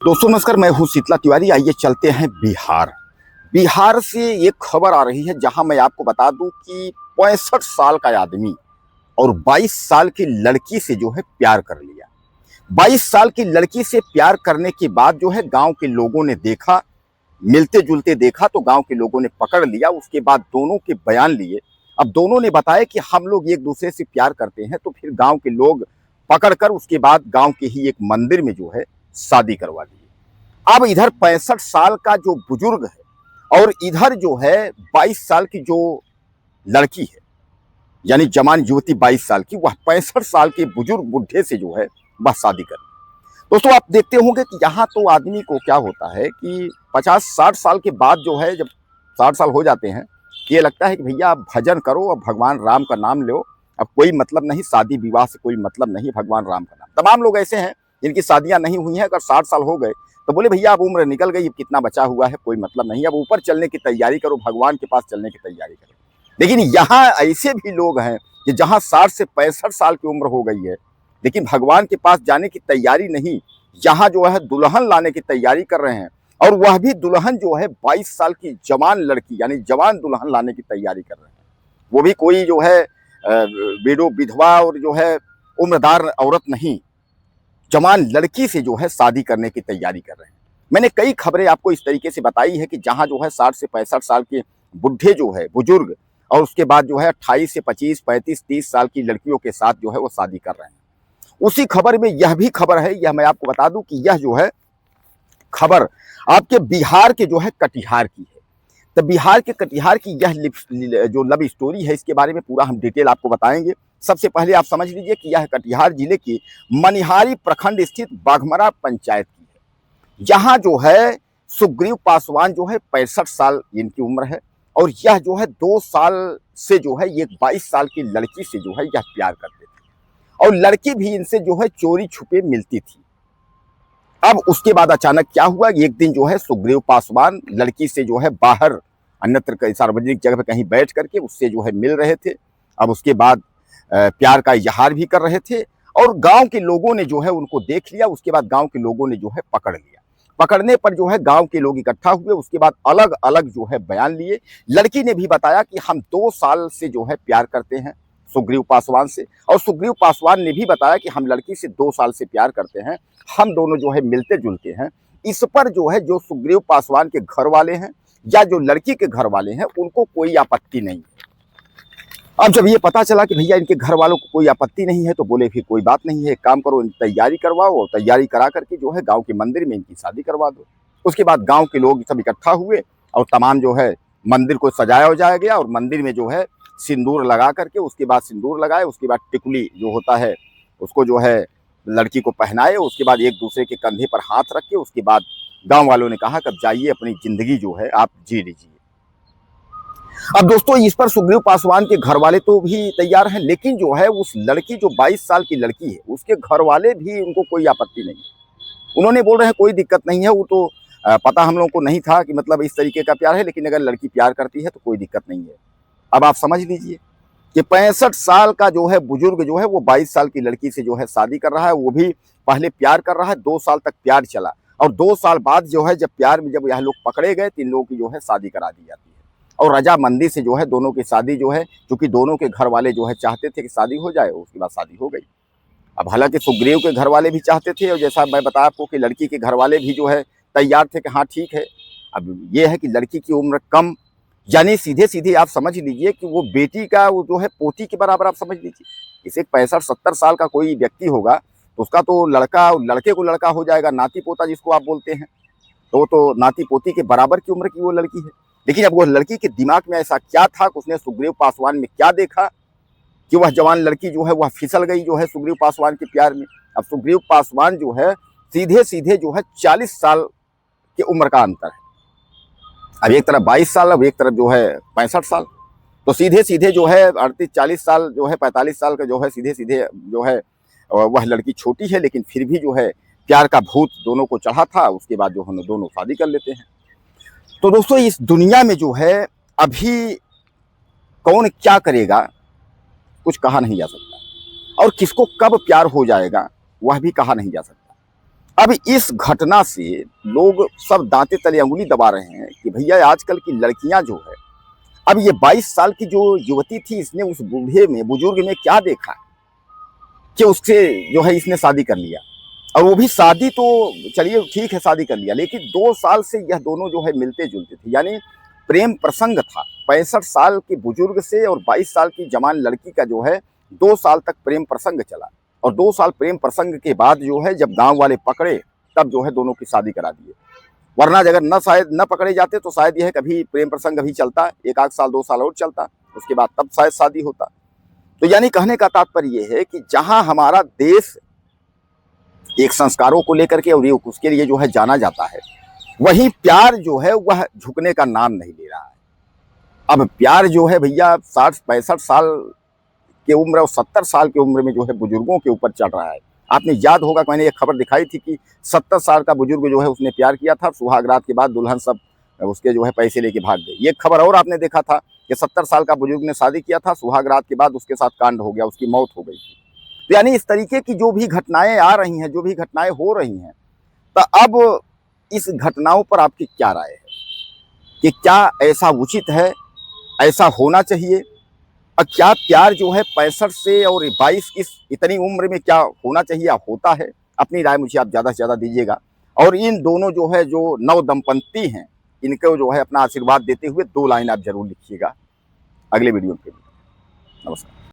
दोस्तों नमस्कार, मैं हूं शीतला तिवारी। आइए चलते हैं बिहार। बिहार से एक खबर आ रही है जहां मैं आपको बता दूं कि 65 साल का आदमी और 22 साल की लड़की से जो है प्यार कर लिया। 22 साल की लड़की से प्यार करने के बाद जो है गांव के लोगों ने देखा, मिलते जुलते देखा तो गांव के लोगों ने पकड़ लिया। उसके बाद दोनों के बयान लिए। अब दोनों ने बताया कि हम लोग एक दूसरे से प्यार करते हैं, तो फिर गांव के लोग पकड़कर उसके बाद गांव के ही एक मंदिर में जो है शादी करवा दी। अब इधर 65 साल का जो बुजुर्ग है और इधर जो है 22 साल की जो लड़की है, यानी जवान युवती 22 साल की, वह 65 साल के बुजुर्ग बुढ़े से जो है वह शादी कर। दोस्तों आप देखते होंगे कि यहाँ तो आदमी को क्या होता है कि 50-60 साल के बाद जो है, जब 60 साल हो जाते हैं, ये लगता है कि भैया आप भजन करो, अब भगवान राम का नाम लो, अब कोई मतलब नहीं, शादी विवाह से कोई मतलब नहीं, भगवान राम का नाम। तमाम लोग ऐसे हैं जिनकी शादियां नहीं हुई हैं, अगर 60 साल हो गए तो बोले भैया अब उम्र निकल गई, अब कितना बचा हुआ है, कोई मतलब नहीं, अब ऊपर चलने की तैयारी करो, भगवान के पास चलने की तैयारी करो। लेकिन यहाँ ऐसे भी लोग हैं कि जहाँ 60 से 65 साल की उम्र हो गई है, लेकिन भगवान के पास जाने की तैयारी नहीं, यहाँ जो है दुल्हन लाने की तैयारी कर रहे हैं। और वह भी दुल्हन जो है 22 साल की जवान लड़की, यानी जवान दुल्हन लाने की तैयारी कर रहे हैं। वो भी कोई जो है बेडो विधवा और जो है उम्रदार औरत नहीं, जवान लड़की से जो है शादी करने की तैयारी कर रहे हैं। मैंने कई खबरें आपको इस तरीके से बताई है कि जहां जो है 60 से 65 साल के बुढ़े जो है बुजुर्ग, और उसके बाद जो है 28 से 25, 35, 30 साल की लड़कियों के साथ जो है वो शादी कर रहे हैं। उसी खबर में यह भी खबर है, यह मैं आपको बता दूं कि यह जो है खबर आपके बिहार के जो है कटिहार की है। तो बिहार के कटिहार की यह जो लव स्टोरी है, इसके बारे में पूरा हम डिटेल आपको बताएंगे। सबसे पहले आप समझ लीजिए कि यह कटिहार जिले की मनिहारी प्रखंड स्थित बाघमरा पंचायत की है। यहाँ जो है सुग्रीव पासवान जो है 65 साल इनकी उम्र है, और यह जो है 2 साल से जो है एक 22 साल की लड़की से जो है यह प्यार करते थे, और लड़की भी इनसे जो है चोरी छुपे मिलती थी। अब उसके बाद अचानक क्या हुआ, एक दिन जो है सुग्रीव पासवान लड़की से जो है बाहर अन्यत्र सार्वजनिक जगह पर कहीं बैठ करके उससे जो है मिल रहे थे। अब उसके बाद प्यार का इजहार भी कर रहे थे, और गांव के लोगों ने जो है उनको देख लिया। उसके बाद गांव के लोगों ने जो है पकड़ लिया। पकड़ने पर जो है गांव के लोग इकट्ठा हुए, उसके बाद अलग अलग जो है बयान लिए। लड़की ने भी बताया कि हम 2 साल से जो है प्यार करते हैं सुग्रीव पासवान से, और सुग्रीव पासवान ने भी बताया कि हम लड़की से 2 साल से प्यार करते हैं, हम दोनों जो है मिलते जुलते हैं। इस पर जो है जो सुग्रीव पासवान के घर वाले हैं या जो लड़की के घर वाले हैं, उनको कोई आपत्ति नहीं है। अब जब ये पता चला कि भैया इनके घर वालों को कोई आपत्ति नहीं है, तो बोले फिर कोई बात नहीं है, एक काम करो, तैयारी करवाओ, तैयारी करा करके जो है गांव के मंदिर में इनकी शादी करवा दो। उसके बाद गांव के लोग सब इकट्ठा हुए और तमाम जो है मंदिर को सजाया उजाया गया, और मंदिर में जो है सिंदूर लगा करके, उसके बाद सिंदूर लगाए, उसके बाद टिकुली जो होता है उसको जो है लड़की को पहनाए, उसके बाद एक दूसरे के कंधे पर हाथ रख के, उसके बाद गांव वालों ने कहा कि अब जाइए अपनी जिंदगी जो है आप जी लीजिए। अब दोस्तों इस पर सुग्रीव पासवान के घर वाले तो भी तैयार हैं, लेकिन जो है उस लड़की जो 22 साल की लड़की है, उसके घर वाले भी उनको कोई आपत्ति नहीं है। उन्होंने बोल रहे हैं कोई दिक्कत नहीं है, वो तो पता हम लोगों को नहीं था कि मतलब इस तरीके का प्यार है, लेकिन अगर लड़की प्यार करती है तो कोई दिक्कत नहीं है। अब आप समझ लीजिए कि 65 साल का जो है बुजुर्ग जो है वो 22 साल की लड़की से जो है शादी कर रहा है। वो भी पहले प्यार कर रहा है, 2 साल तक प्यार चला, और 2 साल बाद जो है जब प्यार में जब यह लोग पकड़े गए, 3 लोगों की जो है शादी करा दी जाती है। और रजामंदी से जो है दोनों की शादी जो है, क्योंकि दोनों के घर वाले जो है चाहते थे कि शादी हो जाए, उसके बाद शादी हो गई। अब हालांकि सुग्रीव के घर वाले भी चाहते थे, और जैसा मैं बताया आपको कि लड़की के घर वाले भी जो है तैयार थे कि हाँ ठीक है। अब ये है कि लड़की की उम्र कम, यानी सीधे सीधे आप समझ लीजिए कि वो बेटी का वो जो है पोती के बराबर आप समझ लीजिए। इसे 65-70 साल का कोई व्यक्ति होगा तो उसका तो लड़का लड़के को लड़का हो जाएगा, नाती पोता जिसको आप बोलते हैं, तो नाती पोती के बराबर की उम्र की वो लड़की है। लेकिन अब वो लड़की के दिमाग में ऐसा क्या था कि उसने सुग्रीव पासवान में क्या देखा कि वह जवान लड़की जो है वह फिसल गई जो है सुग्रीव पासवान के प्यार में। अब सुग्रीव पासवान जो है सीधे सीधे जो है 40 साल की उम्र का अंतर है। अब एक तरफ 22 साल, अब एक तरफ जो है 65 साल, तो सीधे सीधे जो है 38-40 साल जो है 45 साल का जो है सीधे सीधे जो है वह लड़की छोटी है, लेकिन फिर भी जो है प्यार का भूत दोनों को चढ़ा था। उसके बाद जो हम दोनों शादी कर लेते हैं। तो दोस्तों इस दुनिया में जो है अभी कौन क्या करेगा कुछ कहा नहीं जा सकता, और किसको कब प्यार हो जाएगा वह भी कहा नहीं जा सकता। अब इस घटना से लोग सब दांते तले अंगुली दबा रहे हैं कि भैया आजकल की लड़कियां जो है, अब ये 22 साल की जो युवती थी, इसने उस बूढ़े में, बुजुर्ग में क्या देखा कि उससे जो है इसने शादी कर लिया। और वो भी शादी तो चलिए ठीक है, शादी कर लिया, लेकिन 2 साल से यह दोनों जो है मिलते जुलते थे, यानी प्रेम प्रसंग था। 65 साल के बुजुर्ग से और 22 साल की जवान लड़की का जो है 2 साल तक प्रेम प्रसंग चला। और 2 साल प्रेम प्रसंग के बाद जो है जब गांव वाले पकड़े, तब जो है दोनों की शादी करा दिए। वरना अगर न शायद न पकड़े जाते तो शायद यह कभी प्रेम प्रसंग अभी चलता, 1 आध साल 2 साल और चलता, उसके बाद तब शायद शादी होता। तो यानी कहने का तात्पर्य यह है कि जहां हमारा देश एक संस्कारों को लेकर के और ये उसके लिए जो है जाना जाता है, वहीं प्यार जो है वह झुकने का नाम नहीं ले रहा है। अब प्यार जो है भैया 60-65 साल की उम्र और 70 साल की उम्र में जो है बुजुर्गों के ऊपर चढ़ रहा है। आपने याद होगा कि मैंने एक खबर दिखाई थी कि 70 साल का बुजुर्ग जो है उसने प्यार किया था, सुहाग रात के बाद दुल्हन सब उसके जो है पैसे लेके भाग गई। ये खबर और आपने देखा था कि 70 साल का बुजुर्ग ने शादी किया था, सुहाग रात के बाद उसके साथ कांड हो गया, उसकी मौत हो गई थी। तो यानी इस तरीके की जो भी घटनाएं आ रही हैं, जो भी घटनाएं हो रही हैं, तो अब इस घटनाओं पर आपकी क्या राय है कि क्या ऐसा उचित है, ऐसा होना चाहिए? और क्या प्यार जो है 65 से और 22 इस इतनी उम्र में क्या होना चाहिए या होता है? अपनी राय मुझे आप ज़्यादा से ज़्यादा दीजिएगा। और इन दोनों जो है जो नव दंपत्ति हैं, इनको जो है अपना आशीर्वाद देते हुए 2 लाइन आप जरूर लिखिएगा अगले वीडियो के लिए। नमस्कार।